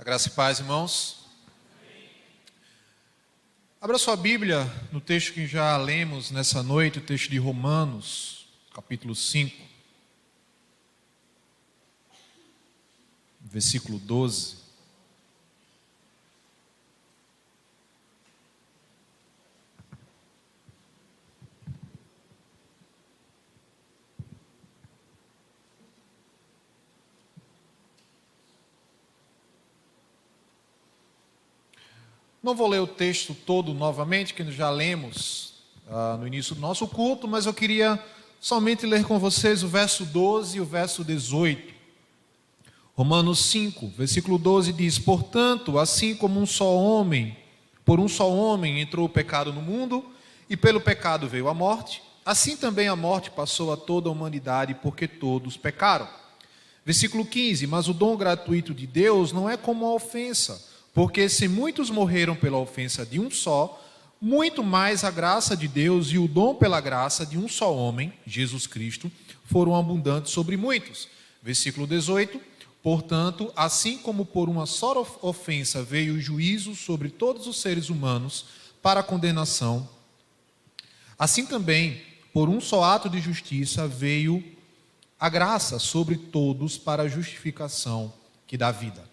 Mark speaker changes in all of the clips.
Speaker 1: A graça e paz, irmãos. Abra sua Bíblia no texto que já lemos nessa noite, o texto de Romanos, capítulo 5, versículo 12. Não vou ler o texto todo novamente, que já lemos no início do nosso culto, mas eu queria somente ler com vocês o verso 12 e o verso 18. Romanos 5, versículo 12 diz: Portanto, assim como por um só homem entrou o pecado no mundo, e pelo pecado veio a morte, assim também a morte passou a toda a humanidade, porque todos pecaram. Versículo 15: Mas o dom gratuito de Deus não é como a ofensa, porque se muitos morreram pela ofensa de um só, muito mais a graça de Deus e o dom pela graça de um só homem, Jesus Cristo, foram abundantes sobre muitos. Versículo 18: Portanto, assim como por uma só ofensa veio o juízo sobre todos os seres humanos para a condenação, assim também, por um só ato de justiça, veio a graça sobre todos para a justificação que dá vida.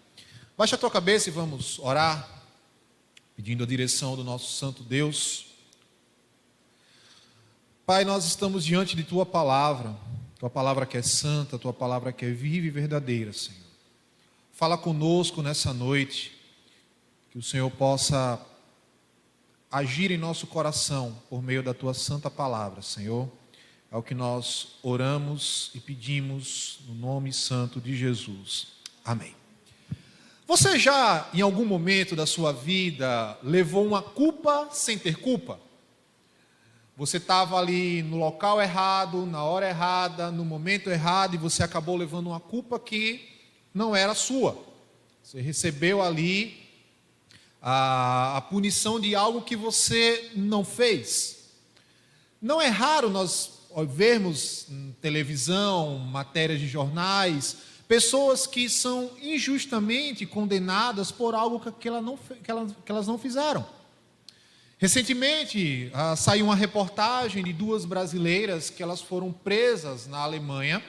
Speaker 1: Baixa a tua cabeça e vamos orar, pedindo a direção do nosso santo Deus. Pai, nós estamos diante de Tua palavra que é santa, Tua palavra que é viva e verdadeira, Senhor. Fala conosco nessa noite, que o Senhor possa agir em nosso coração por meio da Tua santa palavra, Senhor. É o que nós oramos e pedimos no nome santo de Jesus. Amém. Você já, em algum momento da sua vida, levou uma culpa sem ter culpa? Você estava ali no local errado, na hora errada, no momento errado, e você acabou levando uma culpa que não era sua. Você recebeu ali a punição de algo que você não fez. Não é raro nós vermos em televisão, matérias de jornais, pessoas que são injustamente condenadas por algo que elas não fizeram. Recentemente, saiu uma reportagem de duas brasileiras que elas foram presas na Alemanha.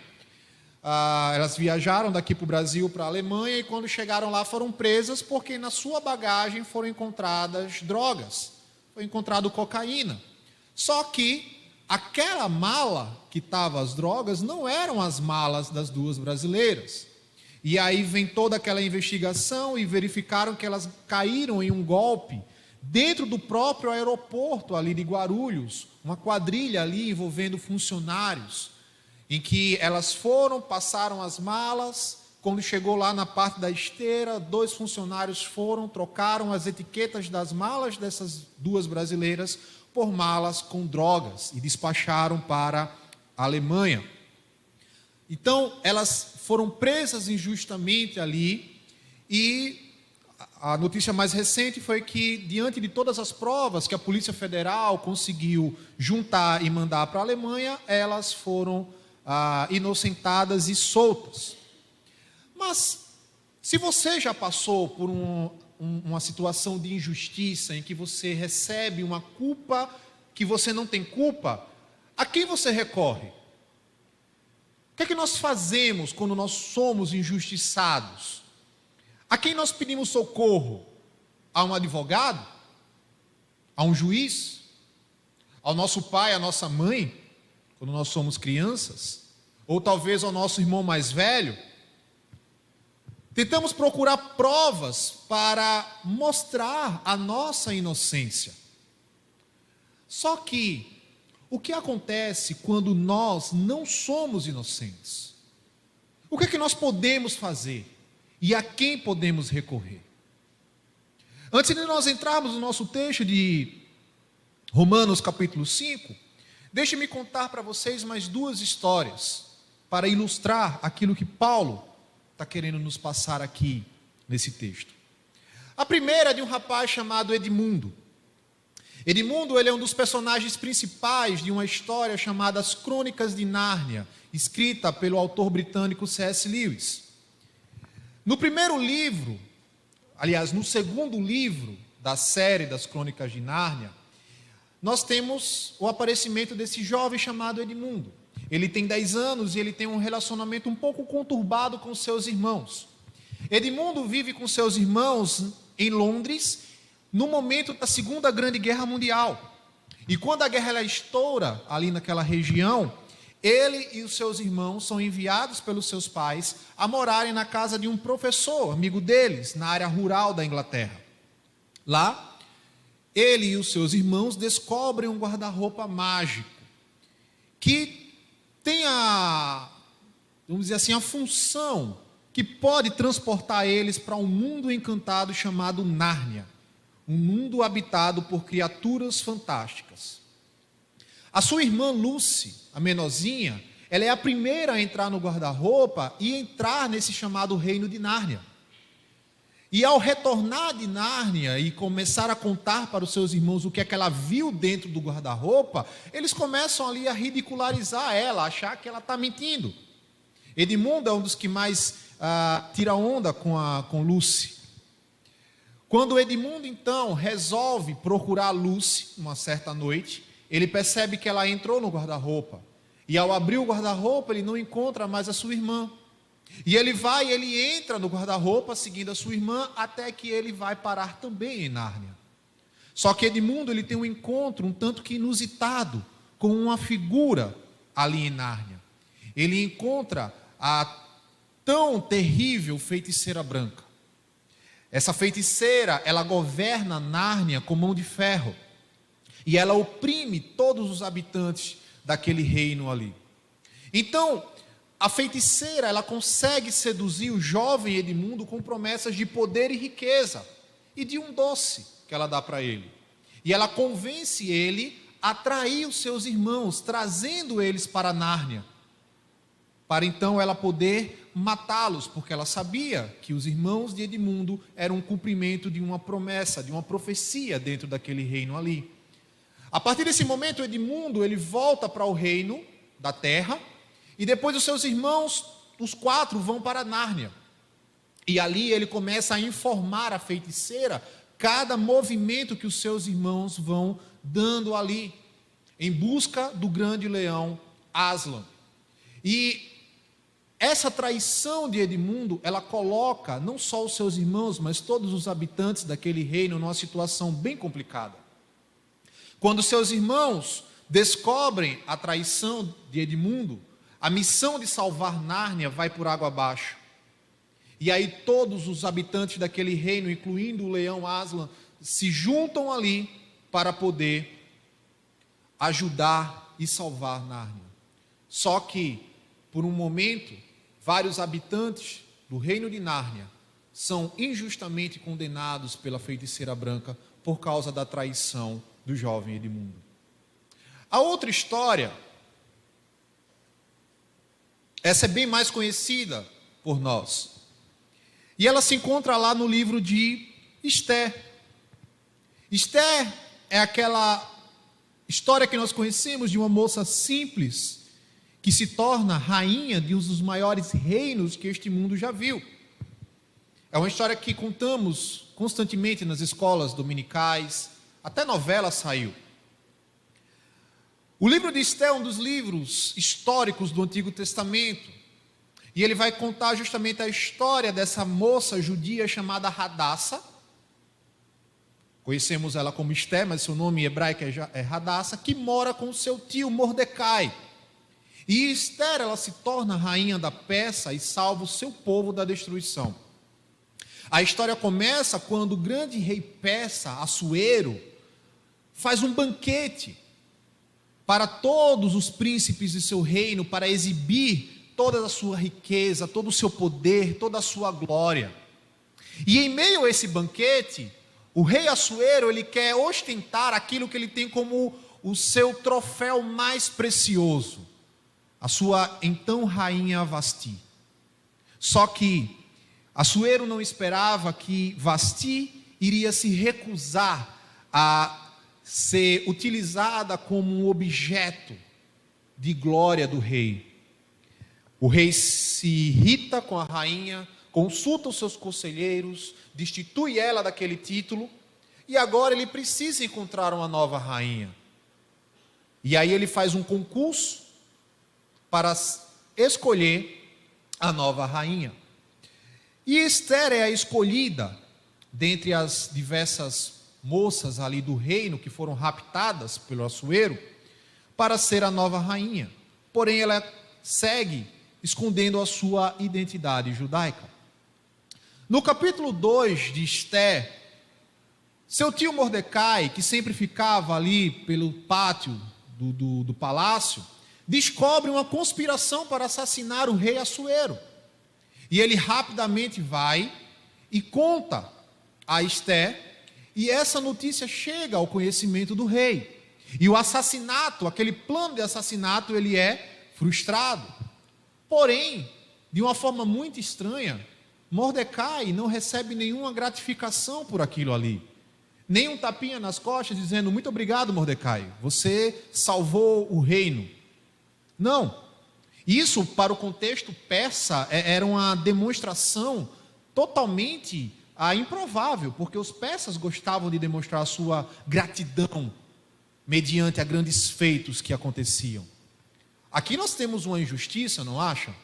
Speaker 1: Elas viajaram daqui para o Brasil, para a Alemanha, e quando chegaram lá foram presas porque na sua bagagem foram encontradas drogas. Foi encontrado cocaína. Só que aquela mala que estava as drogas não eram as malas das duas brasileiras. E aí vem toda aquela investigação e verificaram que elas caíram em um golpe dentro do próprio aeroporto ali de Guarulhos, uma quadrilha ali envolvendo funcionários, em que elas passaram as malas. Quando chegou lá na parte da esteira, 2 funcionários trocaram as etiquetas das malas dessas duas brasileiras por malas com drogas e despacharam para a Alemanha. Então, elas foram presas injustamente ali, e a notícia mais recente foi que, diante de todas as provas que a Polícia Federal conseguiu juntar e mandar para a Alemanha, elas foram inocentadas e soltas. Mas, se você já passou por uma situação de injustiça em que você recebe uma culpa que você não tem culpa, a quem você recorre? O que é que nós fazemos quando nós somos injustiçados? A quem nós pedimos socorro? A um advogado? A um juiz? Ao nosso pai, à nossa mãe, quando nós somos crianças? Ou talvez ao nosso irmão mais velho? Tentamos procurar provas para mostrar a nossa inocência. Só que, o que acontece quando nós não somos inocentes? O que é que nós podemos fazer? E a quem podemos recorrer? Antes de nós entrarmos no nosso texto de Romanos capítulo 5, deixe-me contar para vocês mais 2 histórias para ilustrar aquilo que Paulo está querendo nos passar aqui nesse texto. A primeira é de um rapaz chamado Edmundo. Edmundo, ele é um dos personagens principais de uma história chamada As Crônicas de Nárnia, escrita pelo autor britânico C.S. Lewis. No primeiro livro, aliás, no segundo livro da série das Crônicas de Nárnia, nós temos o aparecimento desse jovem chamado Edmundo. Ele tem 10 anos e ele tem um relacionamento um pouco conturbado com seus irmãos. Edmundo vive com seus irmãos em Londres no momento da Segunda Grande Guerra Mundial. E quando a guerra ela estoura ali naquela região, ele e os seus irmãos são enviados pelos seus pais a morarem na casa de um professor, amigo deles, na área rural da Inglaterra. Lá, ele e os seus irmãos descobrem um guarda-roupa mágico, que tem vamos dizer assim, a função que pode transportar eles para um mundo encantado chamado Nárnia, um mundo habitado por criaturas fantásticas. A sua irmã Lucy, a menorzinha, ela é a primeira a entrar no guarda-roupa e entrar nesse chamado reino de Nárnia. E ao retornar de Nárnia e começar a contar para os seus irmãos o que é que ela viu dentro do guarda-roupa, eles começam ali a ridicularizar ela, a achar que ela está mentindo. Edmundo é um dos que mais tira onda com Lucy. Quando Edmundo, então, resolve procurar Lucy, uma certa noite, ele percebe que ela entrou no guarda-roupa. E ao abrir o guarda-roupa, ele não encontra mais a sua irmã. E ele entra no guarda-roupa, seguindo a sua irmã, até que ele vai parar também em Nárnia. Só que Edmundo, ele tem um encontro um tanto que inusitado com uma figura ali em Nárnia. Ele encontra a tão terrível feiticeira branca. Essa feiticeira, ela governa Nárnia com mão de ferro. E ela oprime todos os habitantes daquele reino ali. Então, a feiticeira, ela consegue seduzir o jovem Edmundo com promessas de poder e riqueza, e de um doce que ela dá para ele. E ela convence ele a trair os seus irmãos, trazendo eles para Nárnia, para então ela poder matá-los, porque ela sabia que os irmãos de Edmundo eram um cumprimento de uma promessa, de uma profecia dentro daquele reino ali. A partir desse momento, Edmundo, ele volta para o reino da terra, e depois os seus irmãos, os 4, vão para Nárnia. E ali ele começa a informar a feiticeira cada movimento que os seus irmãos vão dando ali, em busca do grande leão Aslan. E essa traição de Edmundo, ela coloca não só os seus irmãos, mas todos os habitantes daquele reino numa situação bem complicada. Quando seus irmãos descobrem a traição de Edmundo, a missão de salvar Nárnia vai por água abaixo. E aí todos os habitantes daquele reino, incluindo o leão Aslan, se juntam ali para poder ajudar e salvar Nárnia. Só que, por um momento, vários habitantes do reino de Nárnia são injustamente condenados pela feiticeira branca por causa da traição do jovem Edmundo. A outra história, essa é bem mais conhecida por nós. E ela se encontra lá no livro de Esther. Esther é aquela história que nós conhecemos de uma moça simples que se torna rainha de um dos maiores reinos que este mundo já viu. É uma história que contamos constantemente nas escolas dominicais, até novela saiu. O livro de Esther é um dos livros históricos do Antigo Testamento, e ele vai contar justamente a história dessa moça judia chamada Hadassa. Conhecemos ela como Esther, mas seu nome hebraico é Hadassa, que mora com seu tio Mordecai. E Esther, ela se torna rainha da Pérsia e salva o seu povo da destruição. A história começa quando o grande rei persa, Assuero, faz um banquete para todos os príncipes de seu reino, para exibir toda a sua riqueza, todo o seu poder, toda a sua glória. E em meio a esse banquete, o rei Assuero, ele quer ostentar aquilo que ele tem como o seu troféu mais precioso, a sua então rainha Vasti. Só que Assuero não esperava que Vasti iria se recusar a ser utilizada como um objeto de glória do rei. O rei se irrita com a rainha, consulta os seus conselheiros, destitui ela daquele título, e agora ele precisa encontrar uma nova rainha. E aí ele faz um concurso para escolher a nova rainha. E Esther é a escolhida dentre as diversas moças ali do reino que foram raptadas pelo Assuero para ser a nova rainha. Porém, ela segue escondendo a sua identidade judaica. No capítulo 2 de Esther, seu tio Mordecai, que sempre ficava ali pelo pátio do palácio, descobre uma conspiração para assassinar o rei Assuero. E ele rapidamente vai e conta a Esther, e essa notícia chega ao conhecimento do rei. E o assassinato, aquele plano de assassinato, ele é frustrado. Porém, de uma forma muito estranha, Mordecai não recebe nenhuma gratificação por aquilo ali. Nem um tapinha nas costas dizendo, muito obrigado, Mordecai, você salvou o reino. Não. Isso, para o contexto persa, era uma demonstração totalmente improvável, porque os persas gostavam de demonstrar a sua gratidão mediante a grandes feitos que aconteciam. Aqui nós temos uma injustiça, não acha?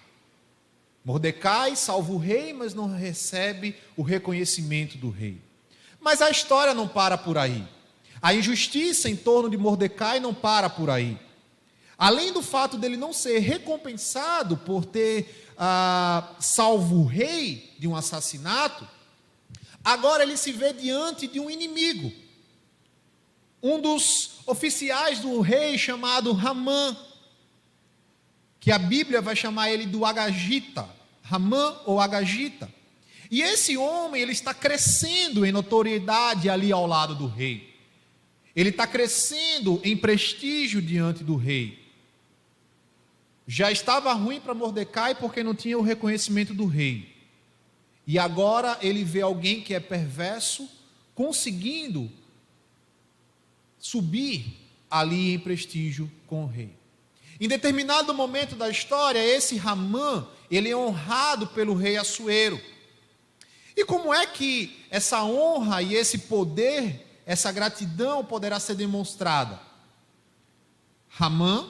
Speaker 1: Mordecai salva o rei, mas não recebe o reconhecimento do rei. Mas a história não para por aí. A injustiça em torno de Mordecai não para por aí. Além do fato dele não ser recompensado por ter salvo o rei de um assassinato, agora ele se vê diante de um inimigo. Um dos oficiais do rei chamado Ramã, que a Bíblia vai chamar ele do Agagita, Ramã ou Agagita. E esse homem, ele está crescendo em notoriedade ali ao lado do rei. Ele está crescendo em prestígio diante do rei. Já estava ruim para Mordecai porque não tinha o reconhecimento do rei. E agora ele vê alguém que é perverso conseguindo subir ali em prestígio com o rei. Em determinado momento da história, esse Ramã, ele é honrado pelo rei Assuero. E como é que essa honra e esse poder, essa gratidão poderá ser demonstrada? Ramã,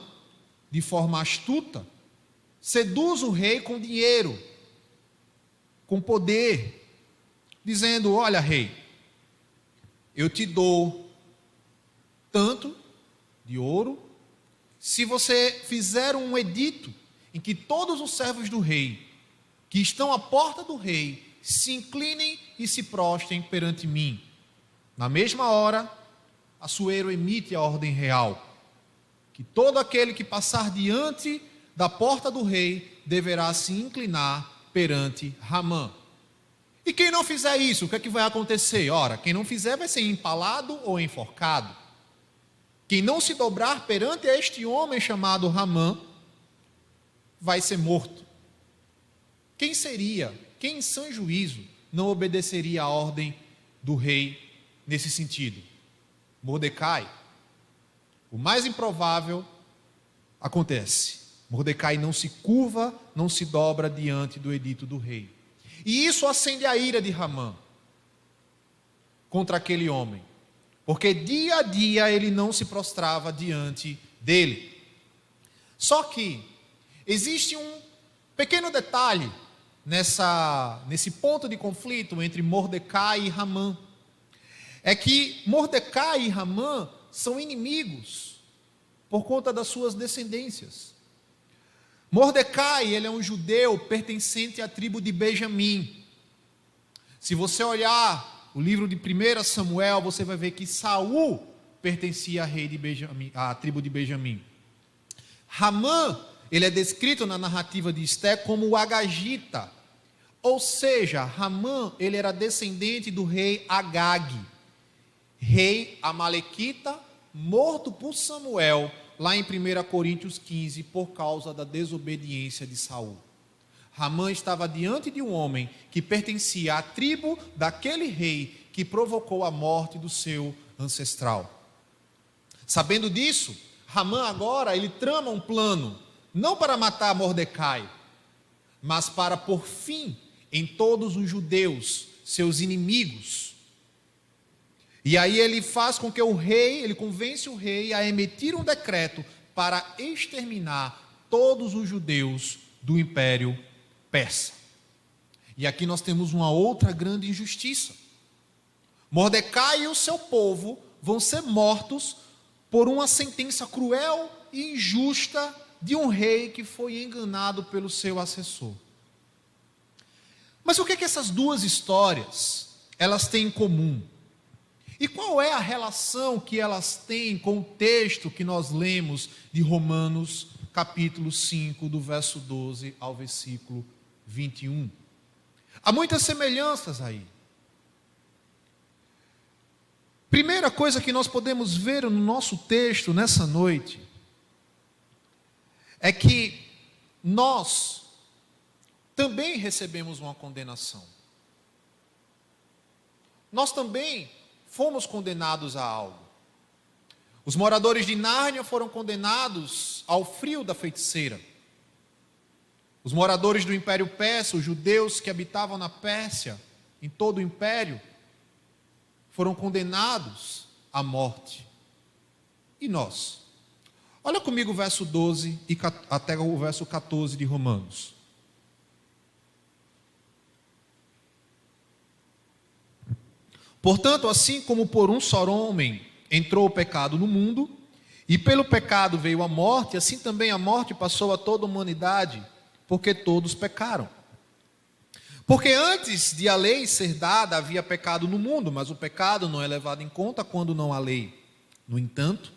Speaker 1: de forma astuta, seduz o rei com dinheiro, com poder, dizendo, olha rei, eu te dou tanto de ouro, se você fizer um edito em que todos os servos do rei, que estão à porta do rei, se inclinem e se prostrem perante mim. Na mesma hora, Assuero emite a ordem real, que todo aquele que passar diante da porta do rei deverá se inclinar perante Ramã. E quem não fizer isso, o que é que vai acontecer? Ora, quem não fizer vai ser empalado ou enforcado. Quem não se dobrar perante este homem chamado Ramã, vai ser morto. Quem em sã juízo, não obedeceria à ordem do rei nesse sentido? Mordecai. O mais improvável acontece. Mordecai não se curva, não se dobra diante do edito do rei. E isso acende a ira de Ramã contra aquele homem, porque dia a dia ele não se prostrava diante dele. Só que existe um pequeno detalhe nesse ponto de conflito entre Mordecai e Ramã. É que Mordecai e Ramã são inimigos por conta das suas descendências. Mordecai, ele é um judeu pertencente à tribo de Benjamim. Se você olhar o livro de 1 Samuel, você vai ver que Saul pertencia à tribo de Benjamim. Ramã, ele é descrito na narrativa de Esther como o Agagita. Ou seja, Ramã, ele era descendente do rei Agag, rei amalequita, morto por Samuel, lá em 1 Coríntios 15, por causa da desobediência de Saul. Ramã estava diante de um homem que pertencia à tribo daquele rei que provocou a morte do seu ancestral. Sabendo disso, Ramã agora, ele trama um plano, não para matar Mordecai, mas para, por fim, em todos os judeus, seus inimigos. E aí ele faz com que ele convence o rei a emitir um decreto para exterminar todos os judeus do Império Persa. E aqui nós temos uma outra grande injustiça. Mordecai e o seu povo vão ser mortos por uma sentença cruel e injusta de um rei que foi enganado pelo seu assessor. Mas o que é que essas duas histórias elas têm em comum? E qual é a relação que elas têm com o texto que nós lemos de Romanos, capítulo 5, do verso 12 ao versículo 21? Há muitas semelhanças aí. Primeira coisa que nós podemos ver no nosso texto nessa noite é que nós também recebemos uma condenação. Nós também fomos condenados a algo. Os moradores de Nárnia foram condenados ao frio da feiticeira. Os moradores do Império Persa, os judeus que habitavam na Pérsia, em todo o Império, foram condenados à morte. E nós? Olha comigo o verso 12 e até o verso 14 de Romanos. Portanto, assim como por um só homem entrou o pecado no mundo, e pelo pecado veio a morte, assim também a morte passou a toda a humanidade, porque todos pecaram. Porque antes de a lei ser dada, havia pecado no mundo, mas o pecado não é levado em conta quando não há lei. No entanto,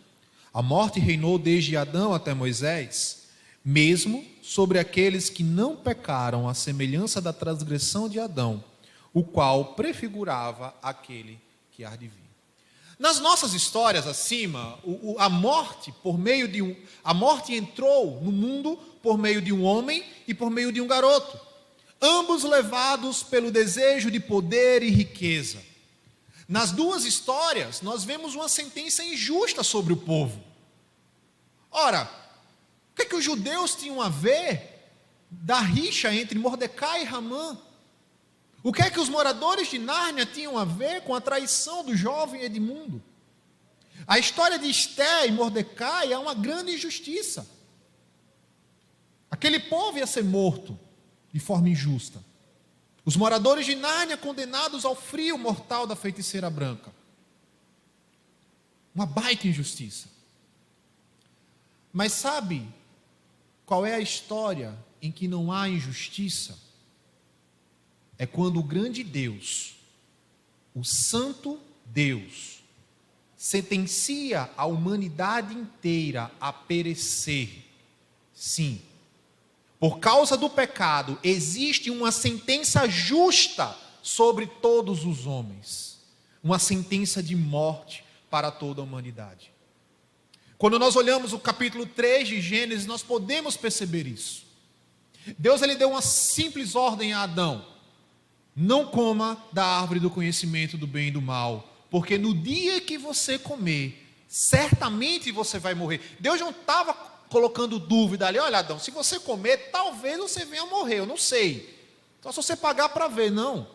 Speaker 1: a morte reinou desde Adão até Moisés, mesmo sobre aqueles que não pecaram, à semelhança da transgressão de Adão, o qual prefigurava aquele que há de vir. Nas nossas histórias acima, a morte entrou no mundo por meio de um homem e por meio de um garoto, ambos levados pelo desejo de poder e riqueza. Nas duas histórias, nós vemos uma sentença injusta sobre o povo. Ora, o que é que os judeus tinham a ver da rixa entre Mordecai e Hamã? O que é que os moradores de Nárnia tinham a ver com a traição do jovem Edmundo? A história de Esté e Mordecai é uma grande injustiça. Aquele povo ia ser morto de forma injusta. Os moradores de Nárnia condenados ao frio mortal da feiticeira branca. Uma baita injustiça. Mas sabe qual é a história em que não há injustiça? É quando o grande Deus, o santo Deus, sentencia a humanidade inteira a perecer. Sim, por causa do pecado, existe uma sentença justa sobre todos os homens. Uma sentença de morte para toda a humanidade. Quando nós olhamos o capítulo 3 de Gênesis, nós podemos perceber isso. Deus ele deu uma simples ordem a Adão: não coma da árvore do conhecimento do bem e do mal, porque no dia que você comer, certamente você vai morrer. Deus não estava colocando dúvida ali: olha, Adão, se você comer, talvez você venha a morrer, eu não sei. Só se você pagar para ver. Não.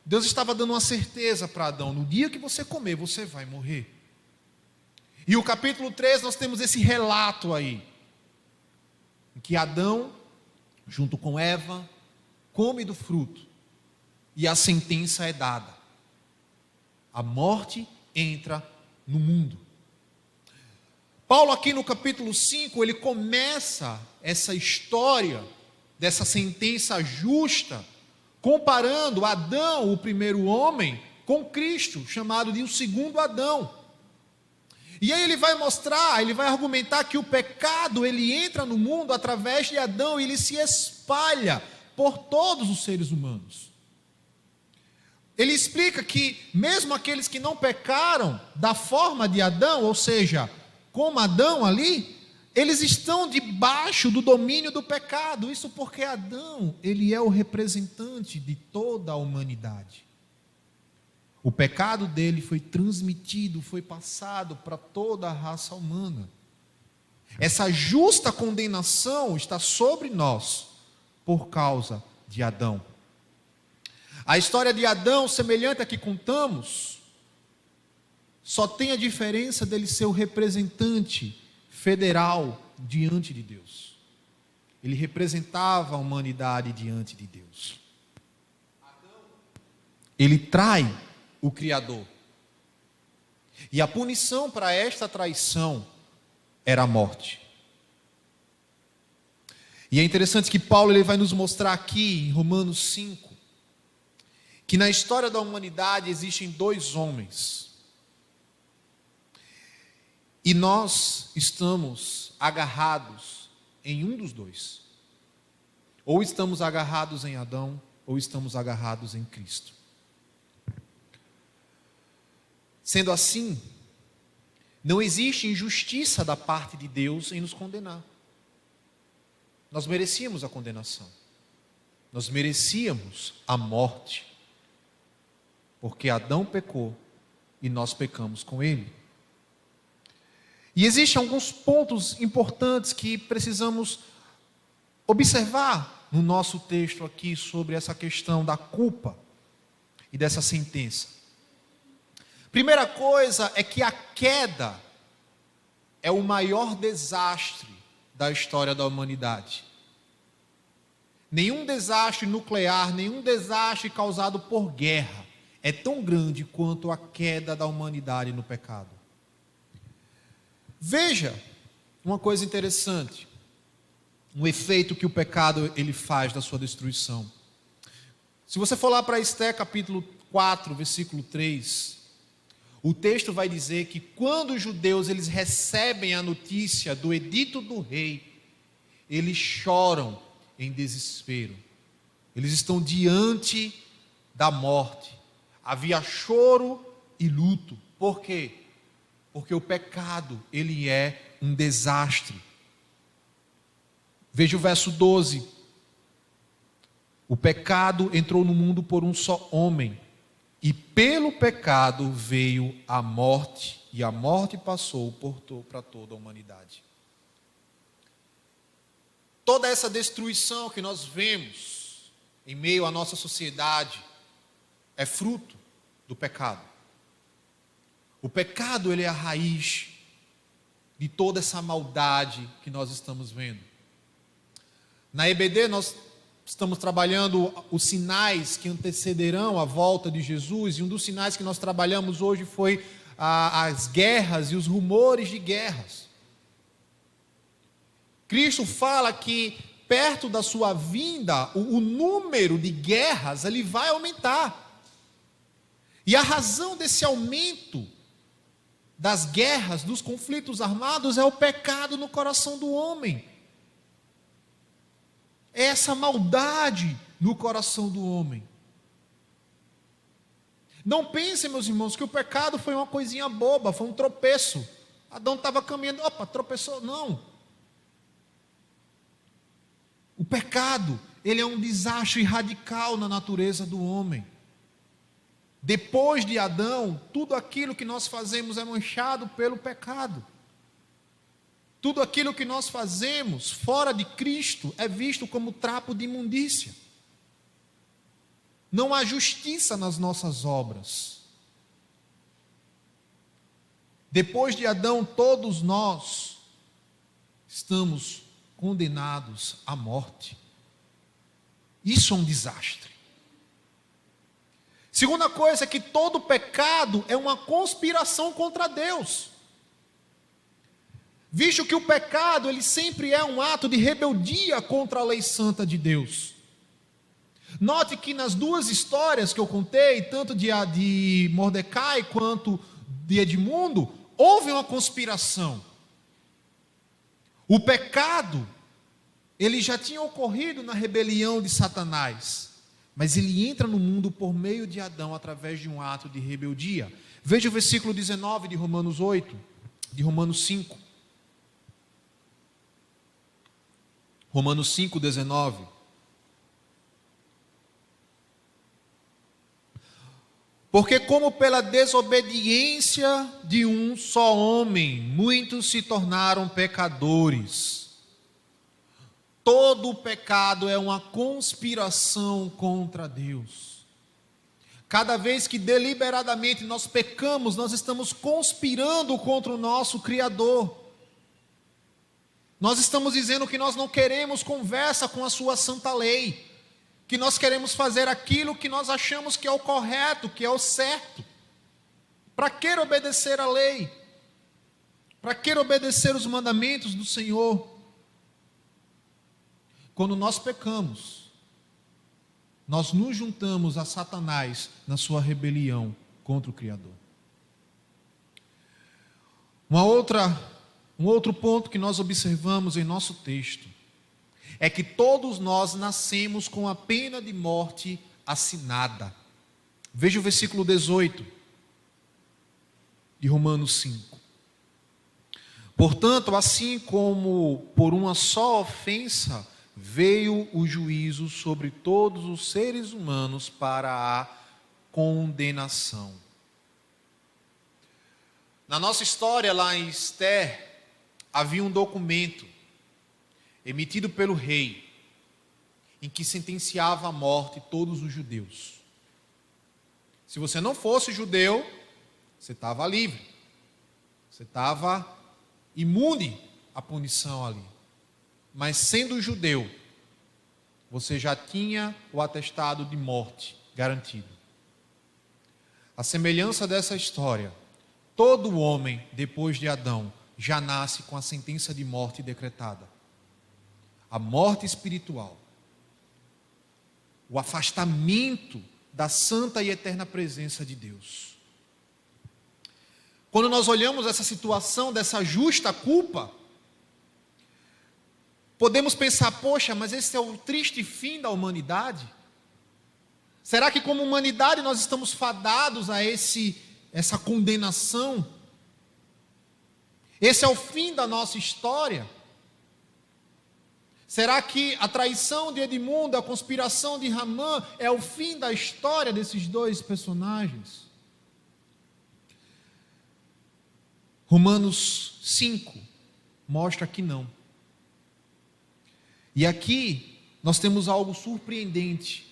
Speaker 1: Deus estava dando uma certeza para Adão: no dia que você comer, você vai morrer. E o capítulo 3 nós temos esse relato aí, em que Adão, junto com Eva, come do fruto, e a sentença é dada. A morte entra no mundo. Paulo aqui no capítulo 5, ele começa essa história dessa sentença justa, comparando Adão, o primeiro homem, com Cristo, chamado de o segundo Adão. E aí ele vai mostrar, ele vai argumentar que o pecado, ele entra no mundo através de Adão e ele se espalha por todos os seres humanos. Ele explica que mesmo aqueles que não pecaram da forma de Adão, ou seja, como Adão ali, eles estão debaixo do domínio do pecado. Isso porque Adão, ele é o representante de toda a humanidade. O pecado dele foi transmitido, foi passado para toda a raça humana. Essa justa condenação está sobre nós por causa de Adão. A história de Adão, semelhante à que contamos, só tem a diferença dele ser o representante federal diante de Deus. Ele representava a humanidade diante de Deus. Ele trai o Criador. E a punição para esta traição era a morte. E é interessante que Paulo ele vai nos mostrar aqui, em Romanos 5, que na história da humanidade existem dois homens. E nós estamos agarrados em um dos dois. Ou estamos agarrados em Adão, ou estamos agarrados em Cristo. Sendo assim, não existe injustiça da parte de Deus em nos condenar. Nós merecíamos a condenação. Nós merecíamos a morte. Porque Adão pecou e nós pecamos com ele. E existem alguns pontos importantes que precisamos observar no nosso texto aqui sobre essa questão da culpa e dessa sentença. Primeira coisa é que a queda é o maior desastre da história da humanidade. Nenhum desastre nuclear, nenhum desastre causado por guerra é tão grande quanto a queda da humanidade no pecado. Veja uma coisa interessante, um efeito que o pecado ele faz da sua destruição. Se você for lá para Esté capítulo 4, versículo 3, o texto vai dizer que quando os judeus eles recebem a notícia do edito do rei, eles choram em desespero. Eles estão diante da morte. Havia choro e luto. Por quê? Porque o pecado, ele é um desastre. Veja o verso 12. O pecado entrou no mundo por um só homem, e pelo pecado veio a morte, e a morte passou para toda a humanidade. Toda essa destruição que nós vemos em meio à nossa sociedade é fruto do pecado. O pecado, ele é a raiz de toda essa maldade que nós estamos vendo. Na EBD, nós estamos trabalhando os sinais que antecederão a volta de Jesus, e um dos sinais que nós trabalhamos hoje foi as guerras e os rumores de guerras. Cristo fala que perto da sua vinda, o número de guerras ele vai aumentar. E a razão desse aumento das guerras, dos conflitos armados, é o pecado no coração do homem. É essa maldade no coração do homem. Não pensem, meus irmãos, que o pecado foi uma coisinha boba, foi um tropeço. Adão estava caminhando, opa, tropeçou. Não. O pecado, ele é um desastre radical na natureza do homem. Depois de Adão, tudo aquilo que nós fazemos é manchado pelo pecado. Tudo aquilo que nós fazemos fora de Cristo é visto como trapo de imundícia. Não há justiça nas nossas obras. Depois de Adão, todos nós estamos condenados à morte. Isso é um desastre. Segunda coisa é que todo pecado é uma conspiração contra Deus. Visto que o pecado, ele sempre é um ato de rebeldia contra a lei santa de Deus. Note que nas duas histórias que eu contei, tanto de Mordecai quanto de Edmundo, houve uma conspiração. O pecado, ele já tinha ocorrido na rebelião de Satanás, mas ele entra no mundo por meio de Adão, através de um ato de rebeldia. Veja o versículo 19 de Romanos 8, de Romanos 5. Romanos 5, 19. Porque como pela desobediência de um só homem, muitos se tornaram pecadores. Todo o pecado é uma conspiração contra Deus. Cada vez que deliberadamente nós pecamos, nós estamos conspirando contra o nosso Criador. Nós estamos dizendo que nós não queremos conversa com a sua santa lei, que nós queremos fazer aquilo que nós achamos que é o correto, que é o certo. Para que obedecer a lei? Para que obedecer os mandamentos do Senhor? Quando nós pecamos, nós nos juntamos a Satanás na sua rebelião contra o Criador. Um outro ponto que nós observamos em nosso texto é que todos nós nascemos com a pena de morte assinada. Veja o versículo 18 de Romanos 5. Portanto, assim como por uma só ofensa veio o juízo sobre todos os seres humanos para a condenação. Na nossa história lá em Esther, havia um documento emitido pelo rei, em que sentenciava à morte todos os judeus. Se você não fosse judeu, você estava livre. Você estava imune à punição ali. Mas sendo judeu, você já tinha o atestado de morte garantido. A semelhança dessa história, todo homem, depois de Adão, já nasce com a sentença de morte decretada. A morte espiritual, o afastamento da santa e eterna presença de Deus. Quando nós olhamos essa situação dessa justa culpa, podemos pensar, poxa, mas esse é o triste fim da humanidade? Será que como humanidade nós estamos fadados a essa condenação? Esse é o fim da nossa história? Será que a traição de Edmundo, a conspiração de Ramã é o fim da história desses dois personagens? Romanos 5 mostra que não. E aqui nós temos algo surpreendente,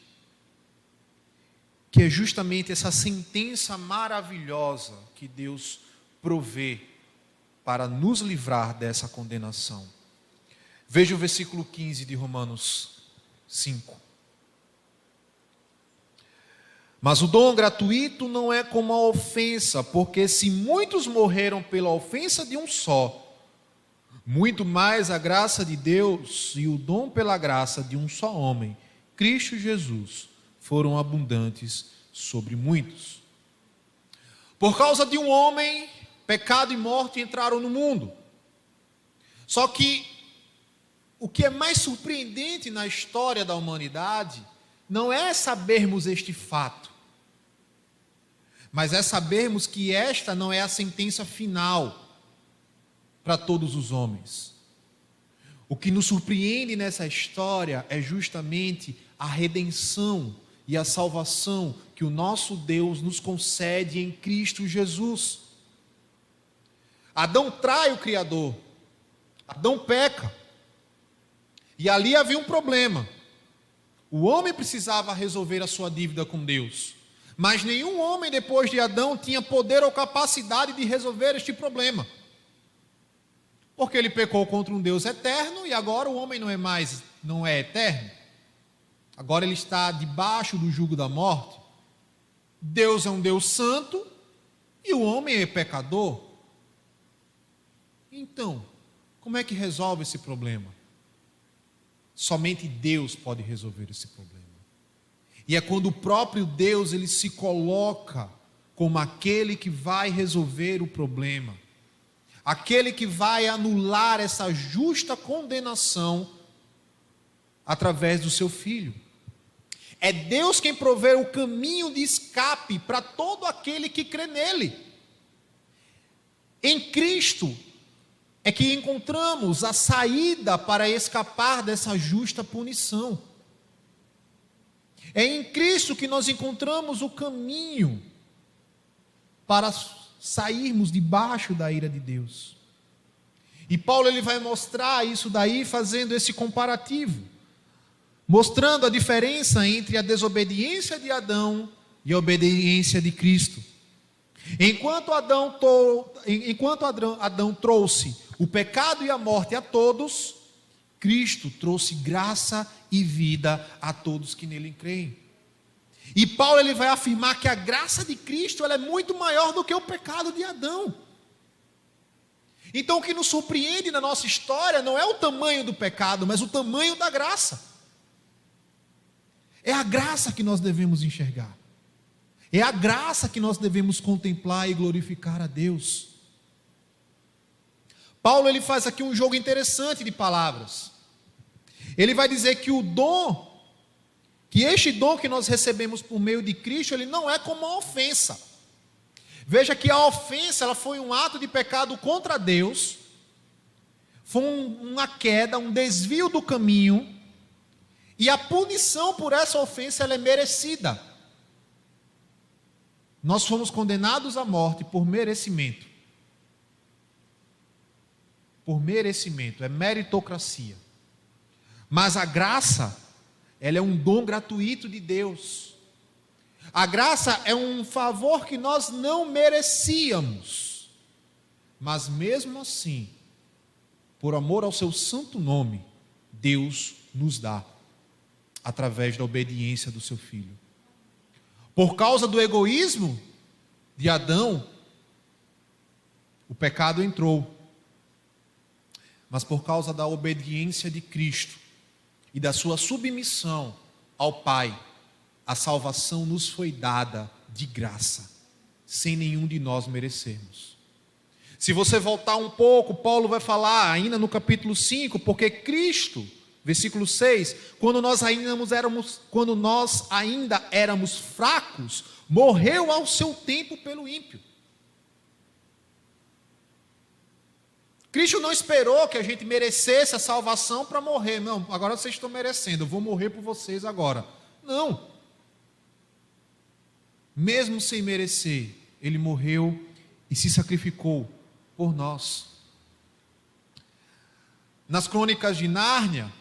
Speaker 1: que é justamente essa sentença maravilhosa que Deus provê para nos livrar dessa condenação. Veja o versículo 15 de Romanos 5. Mas o dom gratuito não é como a ofensa, porque se muitos morreram pela ofensa de um só, muito mais a graça de Deus e o dom pela graça de um só homem, Cristo Jesus, foram abundantes sobre muitos. Por causa de um homem, pecado e morte entraram no mundo. Só que o que é mais surpreendente na história da humanidade não é sabermos este fato, mas é sabermos que esta não é a sentença final para todos os homens. O que nos surpreende nessa história é justamente a redenção e a salvação que o nosso Deus nos concede em Cristo Jesus. Adão trai o Criador, Adão peca, e ali havia um problema. O homem precisava resolver a sua dívida com Deus, mas nenhum homem depois de Adão tinha poder ou capacidade de resolver este problema, porque ele pecou contra um Deus eterno, e agora o homem não é eterno. Agora ele está debaixo do jugo da morte. Deus é um Deus santo e o homem é pecador. Então, como é que resolve esse problema? Somente Deus pode resolver esse problema. E é quando o próprio Deus ele se coloca como aquele que vai resolver o problema, aquele que vai anular essa justa condenação através do seu Filho. É Deus quem provê o caminho de escape para todo aquele que crê nele. Em Cristo é que encontramos a saída para escapar dessa justa punição. É em Cristo que nós encontramos o caminho para sairmos debaixo da ira de Deus. E Paulo ele vai mostrar isso daí fazendo esse comparativo, mostrando a diferença entre a desobediência de Adão e a obediência de Cristo. Enquanto Adão trouxe o pecado e a morte a todos, Cristo trouxe graça e vida a todos que nele creem. E Paulo ele vai afirmar que a graça de Cristo ela é muito maior do que o pecado de Adão. Então o que nos surpreende na nossa história não é o tamanho do pecado, mas o tamanho da graça. É a graça que nós devemos enxergar. É a graça que nós devemos contemplar e glorificar a Deus. Paulo ele faz aqui um jogo interessante de palavras. Ele vai dizer que este dom que nós recebemos por meio de Cristo, ele não é como uma ofensa. Veja que a ofensa ela foi um ato de pecado contra Deus, foi uma queda, um desvio do caminho, e a punição por essa ofensa ela é merecida. Nós fomos condenados à morte por merecimento. Por merecimento, é meritocracia. Mas a graça, ela é um dom gratuito de Deus. A graça é um favor que nós não merecíamos. Mas mesmo assim, por amor ao seu santo nome, Deus nos dá, através da obediência do seu Filho. Por causa do egoísmo de Adão, o pecado entrou. Mas por causa da obediência de Cristo e da sua submissão ao Pai, a salvação nos foi dada de graça, sem nenhum de nós merecermos. Se você voltar um pouco, Paulo vai falar ainda no capítulo 5, porque Cristo, versículo 6, quando nós ainda éramos fracos, morreu ao seu tempo pelo ímpio. Cristo não esperou que a gente merecesse a salvação para morrer. Não, agora vocês estão merecendo, eu vou morrer por vocês agora. Não. Mesmo sem merecer, Ele morreu e se sacrificou por nós. Nas Crônicas de Nárnia,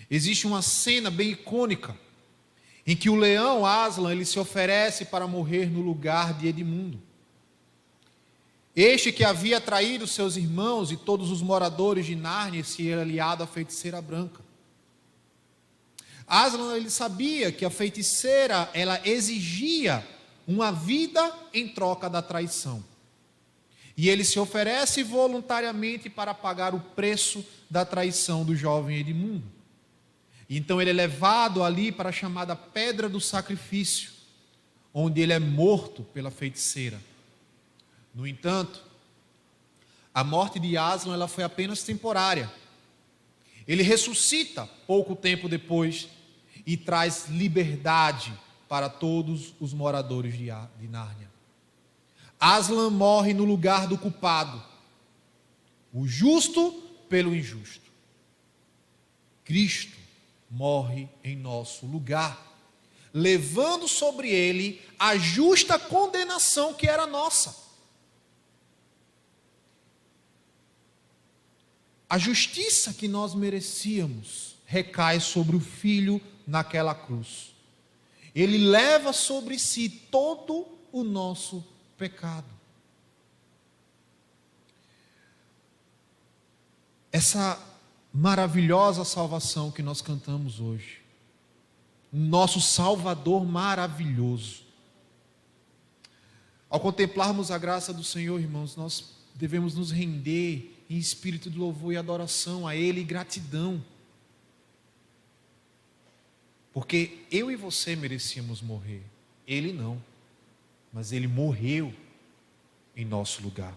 Speaker 1: existe uma cena bem icônica, em que o leão Aslan, ele se oferece para morrer no lugar de Edmundo. Este que havia traído seus irmãos e todos os moradores de Nárnia se era aliado à feiticeira branca. Aslan ele sabia que a feiticeira ela exigia uma vida em troca da traição. E ele se oferece voluntariamente para pagar o preço da traição do jovem Edmundo. Então ele é levado ali para a chamada Pedra do Sacrifício, onde ele é morto pela feiticeira. No entanto, a morte de Aslan ela foi apenas temporária. Ele ressuscita pouco tempo depois e traz liberdade para todos os moradores de Nárnia. Aslan morre no lugar do culpado, o justo pelo injusto. Cristo morre em nosso lugar, levando sobre ele a justa condenação que era nossa. A justiça que nós merecíamos recai sobre o Filho naquela cruz. Ele leva sobre si todo o nosso pecado. Essa maravilhosa salvação que nós cantamos hoje, nosso Salvador maravilhoso. Ao contemplarmos a graça do Senhor, irmãos, nós devemos nos render em espírito de louvor e adoração a Ele e gratidão. Porque eu e você merecíamos morrer, Ele não, mas Ele morreu em nosso lugar.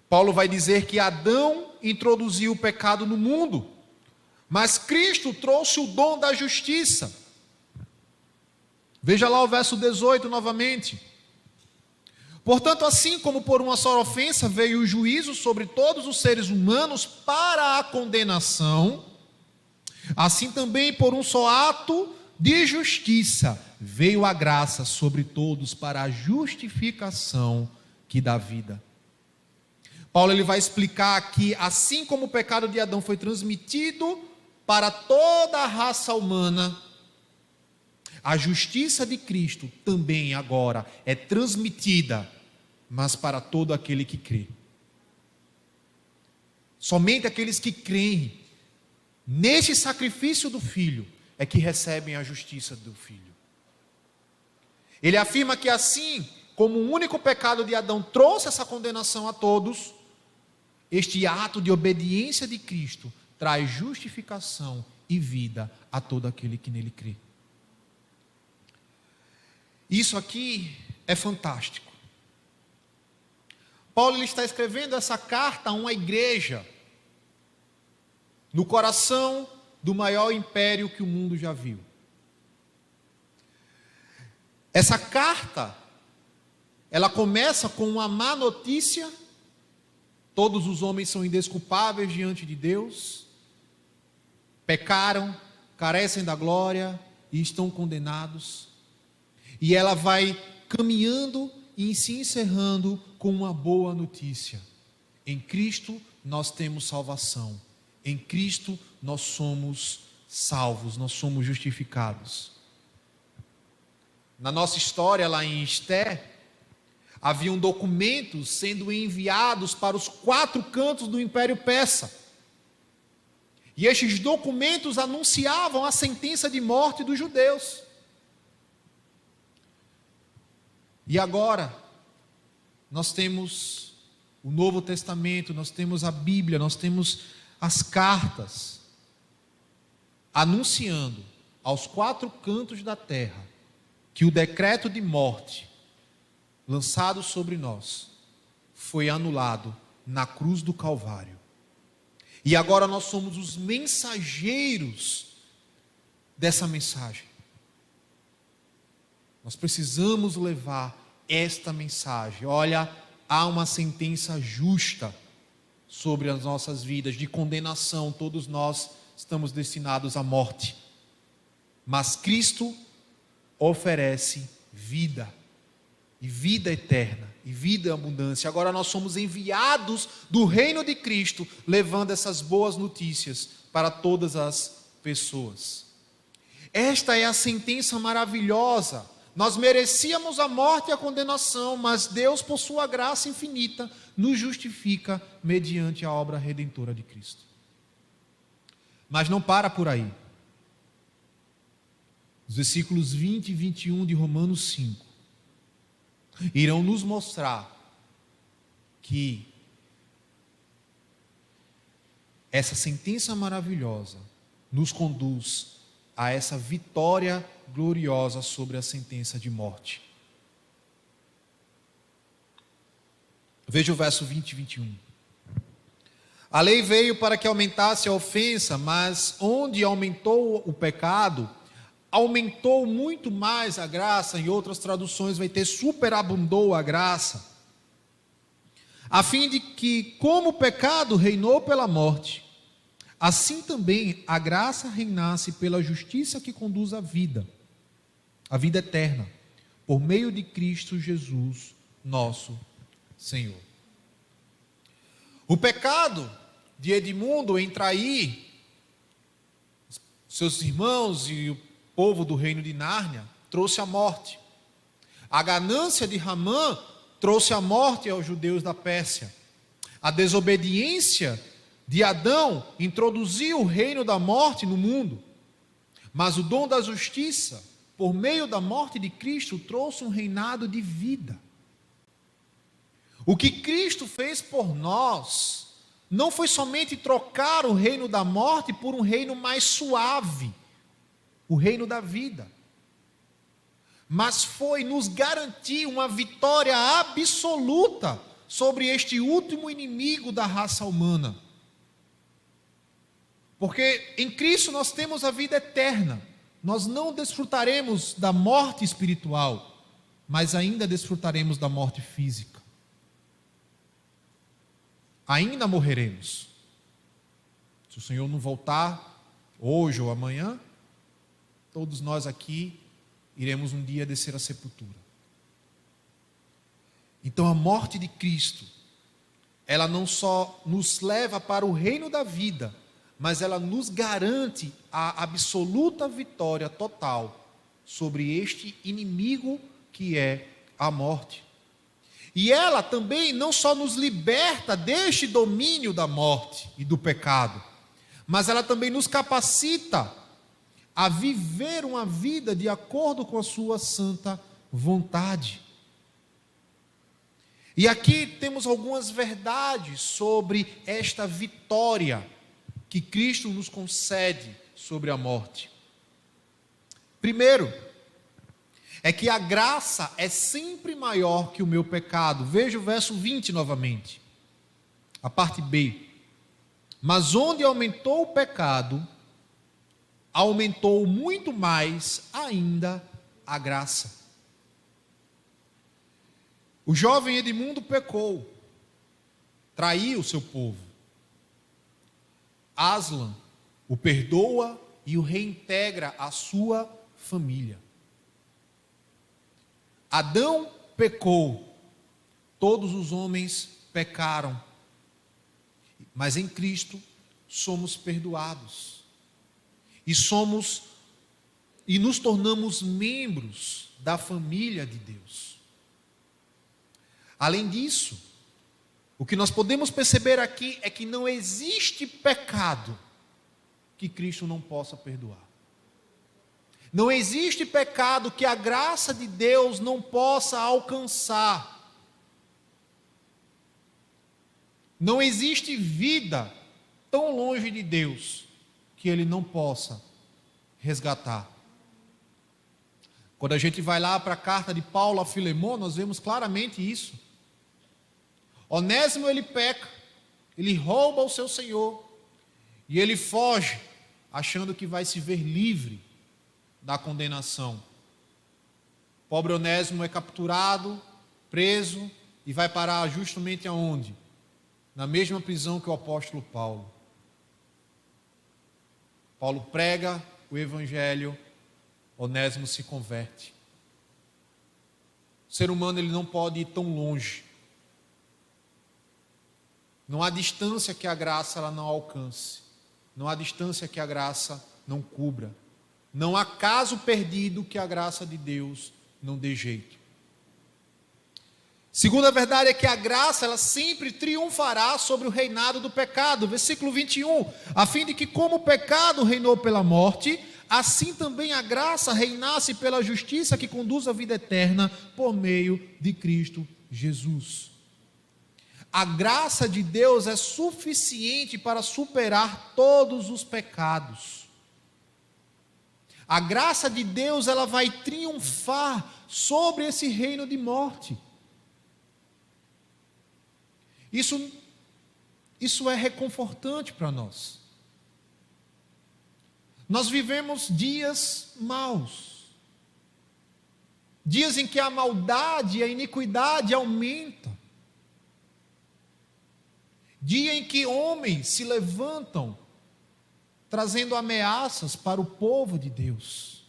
Speaker 1: Paulo vai dizer que Adão introduziu o pecado no mundo, mas Cristo trouxe o dom da justiça. Veja lá o verso 18 novamente. Portanto, assim como por uma só ofensa veio o juízo sobre todos os seres humanos para a condenação, assim também por um só ato de justiça veio a graça sobre todos para a justificação que dá vida. Paulo ele vai explicar que assim como o pecado de Adão foi transmitido para toda a raça humana, A justiça de Cristo também agora é transmitida, mas para todo aquele que crê. Somente aqueles que creem neste sacrifício do Filho é que recebem a justiça do Filho. Ele afirma que assim como o único pecado de Adão trouxe essa condenação a todos, este ato de obediência de Cristo traz justificação e vida a todo aquele que nele crê. Isso aqui é fantástico. Paulo ele está escrevendo essa carta a uma igreja no coração do maior império que o mundo já viu. Essa carta, ela começa com uma má notícia: todos os homens são indesculpáveis diante de Deus, pecaram, carecem da glória e estão condenados. E ela vai caminhando e se encerrando com uma boa notícia: em Cristo nós temos salvação, em Cristo nós somos salvos, nós somos justificados. Na nossa história lá em Esté, haviam documentos sendo enviados para os 4 cantos do Império Persa. E estes documentos anunciavam a sentença de morte dos judeus. E agora, nós temos o Novo Testamento, nós temos a Bíblia, nós temos as cartas, anunciando aos 4 cantos da terra que o decreto de morte lançado sobre nós foi anulado na cruz do Calvário. E agora nós somos os mensageiros dessa mensagem. Nós precisamos levar esta mensagem. Olha, há uma sentença justa sobre as nossas vidas, de condenação. Todos nós estamos destinados à morte. Mas Cristo oferece vida, e vida eterna, e vida em abundância. Agora nós somos enviados do reino de Cristo, levando essas boas notícias para todas as pessoas. Esta é a sentença maravilhosa. Nós merecíamos a morte e a condenação, mas Deus, por sua graça infinita, nos justifica mediante a obra redentora de Cristo. Mas não para por aí. Os versículos 20 e 21 de Romanos 5 irão nos mostrar que essa sentença maravilhosa nos conduz a essa vitória gloriosa sobre a sentença de morte. Veja o verso 20 e 21. A lei veio para que aumentasse a ofensa, mas onde aumentou o pecado, aumentou muito mais a graça. Em outras traduções vai ter superabundou a graça, a fim de que, como o pecado reinou pela morte, assim também a graça reinasse pela justiça que conduz à vida eterna, por meio de Cristo Jesus, nosso Senhor. O pecado de Edmundo em trair seus irmãos e o povo do reino de Nárnia trouxe a morte. A ganância de Ramã trouxe a morte aos judeus da Pérsia. A desobediência de Adão introduziu o reino da morte no mundo. Mas o dom da justiça, por meio da morte de Cristo, trouxe um reinado de vida. O que Cristo fez por nós não foi somente trocar o reino da morte por um reino mais suave, o reino da vida, mas foi nos garantir uma vitória absoluta sobre este último inimigo da raça humana. Porque em Cristo nós temos a vida eterna. Nós não desfrutaremos da morte espiritual, mas ainda desfrutaremos da morte física. Ainda morreremos. Se o Senhor não voltar hoje ou amanhã, todos nós aqui iremos um dia descer à sepultura. Então a morte de Cristo, ela não só nos leva para o reino da vida, mas ela nos garante a absoluta vitória total sobre este inimigo que é a morte. E ela também não só nos liberta deste domínio da morte e do pecado, mas ela também nos capacita a viver uma vida de acordo com a sua santa vontade. E aqui temos algumas verdades sobre esta vitória que Cristo nos concede sobre a morte. Primeiro, é que a graça é sempre maior que o meu pecado. Veja o verso 20 novamente, a parte B. Mas onde aumentou o pecado, aumentou muito mais ainda a graça. O jovem Edmundo pecou, traiu o seu povo. Aslan o perdoa e o reintegra à sua família. Adão pecou, todos os homens pecaram, mas em Cristo somos perdoados e nos tornamos membros da família de Deus. Além disso, o que nós podemos perceber aqui é que não existe pecado que Cristo não possa perdoar. Não existe pecado que a graça de Deus não possa alcançar. Não existe vida tão longe de Deus que Ele não possa resgatar. Quando a gente vai lá para a carta de Paulo a Filemon, nós vemos claramente isso. Onésimo, ele peca, ele rouba o seu senhor e ele foge, achando que vai se ver livre da condenação. Pobre Onésimo é capturado, preso e vai parar justamente aonde? Na mesma prisão que o apóstolo Paulo. Paulo prega o evangelho, Onésimo se converte. O ser humano, ele não pode ir tão longe. Não há distância que a graça ela não alcance. Não há distância que a graça não cubra. Não há caso perdido que a graça de Deus não dê jeito. Segunda verdade é que a graça ela sempre triunfará sobre o reinado do pecado. Versículo 21. A fim de que como o pecado reinou pela morte, assim também a graça reinasse pela justiça que conduz à vida eterna por meio de Cristo Jesus. A graça de Deus é suficiente para superar todos os pecados. A graça de Deus ela vai triunfar sobre esse reino de morte. Isso é reconfortante para nós. Nós vivemos dias maus. Dias em que a maldade e a iniquidade aumentam. Dia em que homens se levantam trazendo ameaças para o povo de Deus.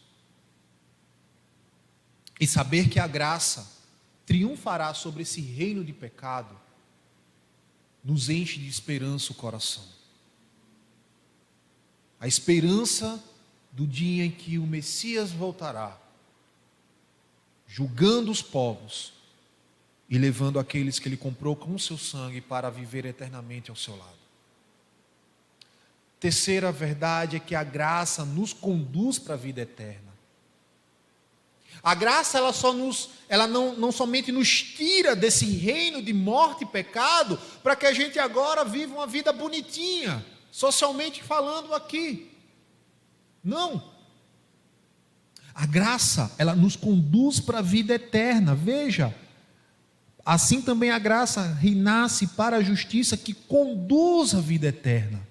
Speaker 1: E saber que a graça triunfará sobre esse reino de pecado nos enche de esperança o coração. A esperança do dia em que o Messias voltará, julgando os povos e levando aqueles que ele comprou com o seu sangue para viver eternamente ao seu lado. Terceira verdade é que a graça nos conduz para a vida eterna. A graça ela não somente nos tira desse reino de morte e pecado, para que a gente agora viva uma vida bonitinha, socialmente falando aqui. Não. A graça, ela nos conduz para a vida eterna. Veja, assim também a graça renasce para a justiça que conduz à vida eterna.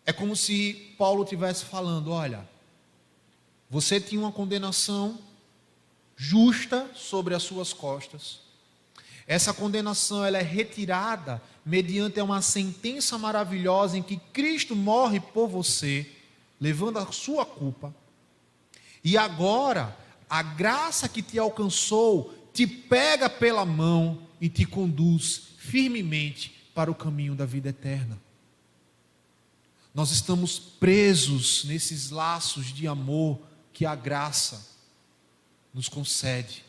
Speaker 1: É como se Paulo estivesse falando, olha, você tinha uma condenação justa sobre as suas costas. Essa condenação ela é retirada mediante uma sentença maravilhosa em que Cristo morre por você, levando a sua culpa. E agora, a graça que te alcançou te pega pela mão e te conduz firmemente para o caminho da vida eterna. Nós estamos presos nesses laços de amor que a graça nos concede,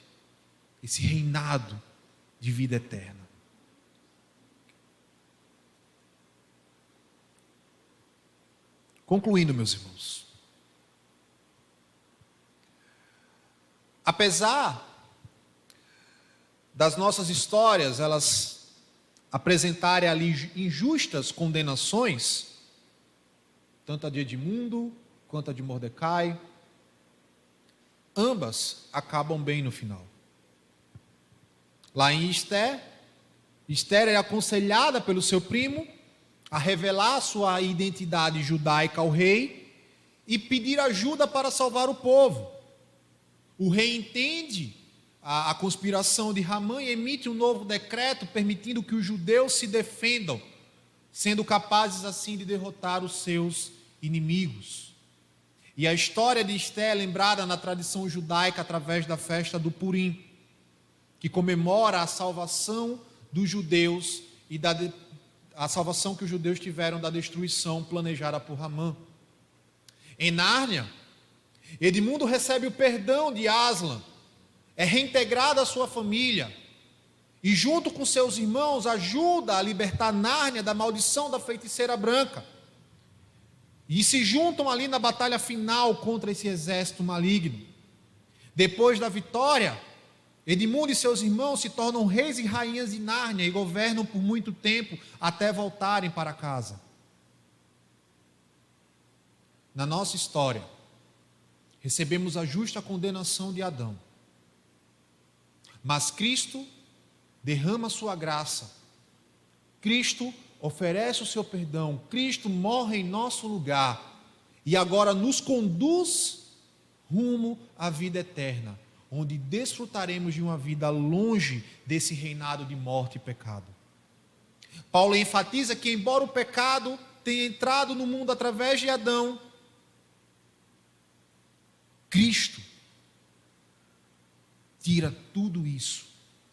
Speaker 1: esse reinado de vida eterna. Concluindo, meus irmãos, apesar das nossas histórias, elas apresentarem ali injustas condenações, tanto a de Edmundo quanto a de Mordecai, ambas acabam bem no final. Lá em Esther é aconselhada pelo seu primo a revelar sua identidade judaica ao rei e pedir ajuda para salvar o povo. O rei entende a conspiração de Hamã e emite um novo decreto permitindo que os judeus se defendam, sendo capazes assim de derrotar os seus inimigos. E a história de Esther é lembrada na tradição judaica através da festa do Purim, que comemora a salvação dos judeus e a salvação que os judeus tiveram da destruição planejada por Hamã. Em Nárnia, Edmundo recebe o perdão de Aslan, é reintegrado à sua família e junto com seus irmãos ajuda a libertar Nárnia da maldição da feiticeira branca. E se juntam ali na batalha final contra esse exército maligno. Depois da vitória, Edmundo e seus irmãos se tornam reis e rainhas de Nárnia e governam por muito tempo até voltarem para casa. Na nossa história, recebemos a justa condenação de Adão. Mas Cristo derrama a sua graça. Cristo oferece o seu perdão. Cristo morre em nosso lugar. E agora nos conduz rumo à vida eterna, onde desfrutaremos de uma vida longe desse reinado de morte e pecado. Paulo enfatiza que, embora o pecado tenha entrado no mundo através de Adão, Cristo tira tudo isso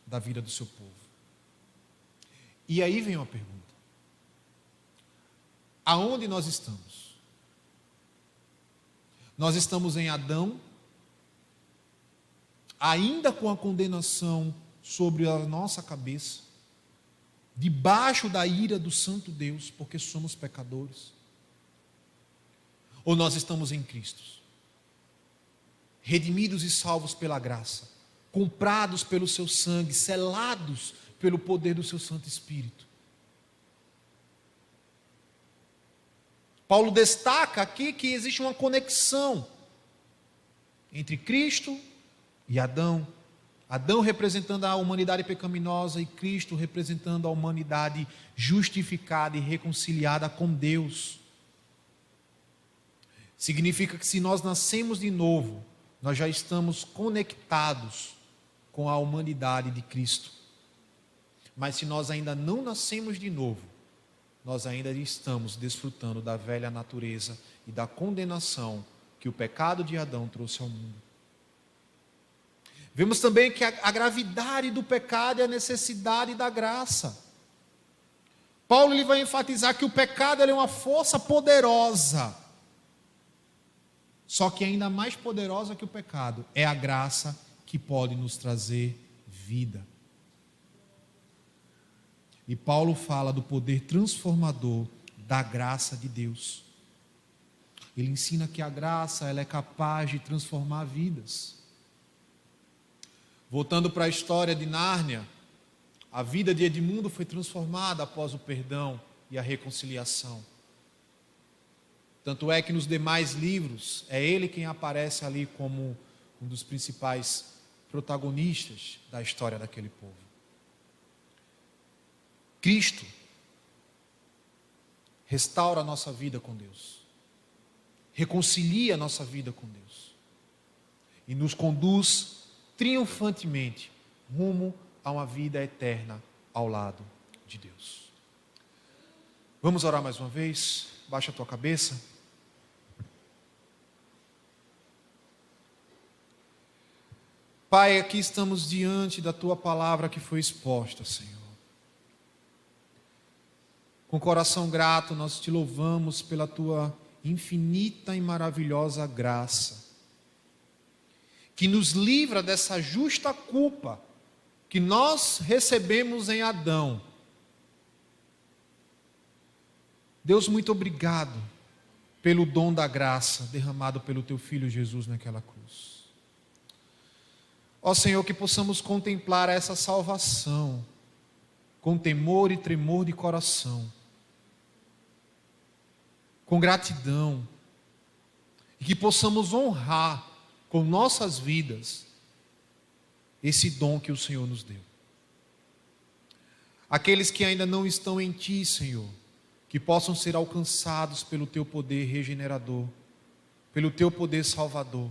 Speaker 1: da vida do seu povo. E aí vem uma pergunta: aonde nós estamos? Nós estamos em Adão, ainda com a condenação sobre a nossa cabeça, debaixo da ira do santo Deus, porque somos pecadores? Ou nós estamos em Cristo, redimidos e salvos pela graça, comprados pelo seu sangue, selados pelo poder do seu Santo Espírito? Paulo destaca aqui que existe uma conexão entre Cristo e Adão. Adão representando a humanidade pecaminosa e Cristo representando a humanidade justificada e reconciliada com Deus. Significa que se nós nascemos de novo, nós já estamos conectados com a humanidade de Cristo. Mas se nós ainda não nascemos de novo, nós ainda estamos desfrutando da velha natureza e da condenação que o pecado de Adão trouxe ao mundo. Vemos também que a gravidade do pecado é a necessidade da graça. Paulo ele vai enfatizar que o pecado é uma força poderosa. Só que ainda mais poderosa que o pecado é a graça que pode nos trazer vida. E Paulo fala do poder transformador da graça de Deus. Ele ensina que a graça ela é capaz de transformar vidas. Voltando para a história de Nárnia, a vida de Edmundo foi transformada após o perdão e a reconciliação. Tanto é que nos demais livros, é ele quem aparece ali como um dos principais protagonistas da história daquele povo. Cristo restaura a nossa vida com Deus, reconcilia a nossa vida com Deus e nos conduz triunfantemente rumo a uma vida eterna ao lado de Deus. Vamos orar mais uma vez? Baixa a tua cabeça. Pai, aqui estamos diante da tua palavra que foi exposta, Senhor. Com coração grato, nós te louvamos pela tua infinita e maravilhosa graça, que nos livra dessa justa culpa que nós recebemos em Adão. Deus, muito obrigado pelo dom da graça derramado pelo teu Filho Jesus naquela cruz. Ó Senhor, que possamos contemplar essa salvação com temor e tremor de coração, com gratidão, e que possamos honrar com nossas vidas esse dom que o Senhor nos deu. Aqueles que ainda não estão em Ti, Senhor, que possam ser alcançados pelo Teu poder regenerador, pelo Teu poder salvador,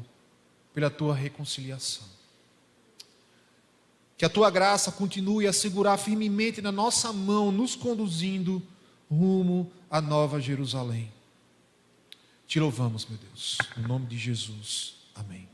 Speaker 1: pela Tua reconciliação. Que a Tua graça continue a segurar firmemente na nossa mão, nos conduzindo rumo à Nova Jerusalém. Te louvamos, meu Deus, no nome de Jesus. Amém.